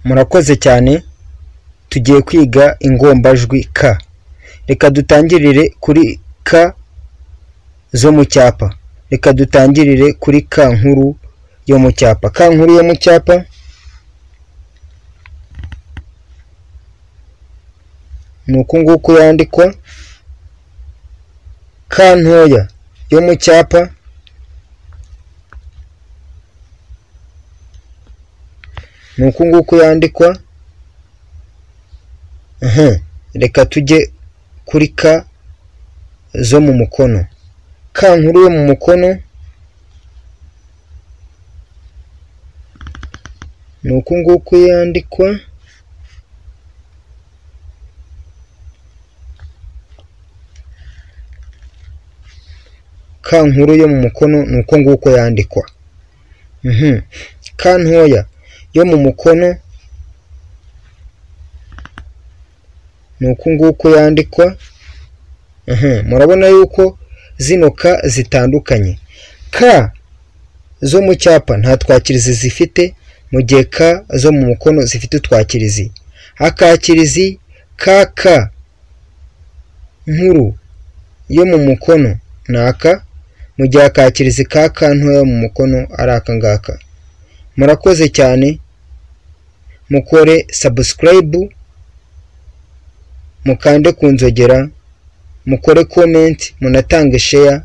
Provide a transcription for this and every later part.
Murakoze cyane. Tugiye kwiga ingombajwi k. Reka dutangirire kuri k zo mu cyapa. Reka dutangirire kuri k nkuru yo mu cyapa. K nkuru yo mu cyapa nuko nguko yandikwa. K ntoya yo mu cyapa nuko nguko yandikwa. Reka tujye kuri k zo mu mukono. K nkuru yo mu mukono nuko nguko yandikwa. K nkuru yo mu mukono nuko nguko yandikwa. K ntoya yo mu mukono nuko nguko yandikwa. Murabona yuko zino k zitandukanye. K zo mu cyapa nta twakirizi zifite, mu gihe k zo mu mukono zifite utwakirizi. Akakirizi kk nkuru yo mu mukono naka, mu gihe akakirizi kk ntoya mu mukono ari aka ngaka. Murakoze cyane. Mukore subscribe, mukande ku nzogera, mukore comment, munatange share.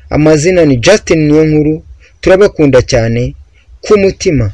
Amazina ni Justin Niyonkuru. Turabakunda cyane ku mutima.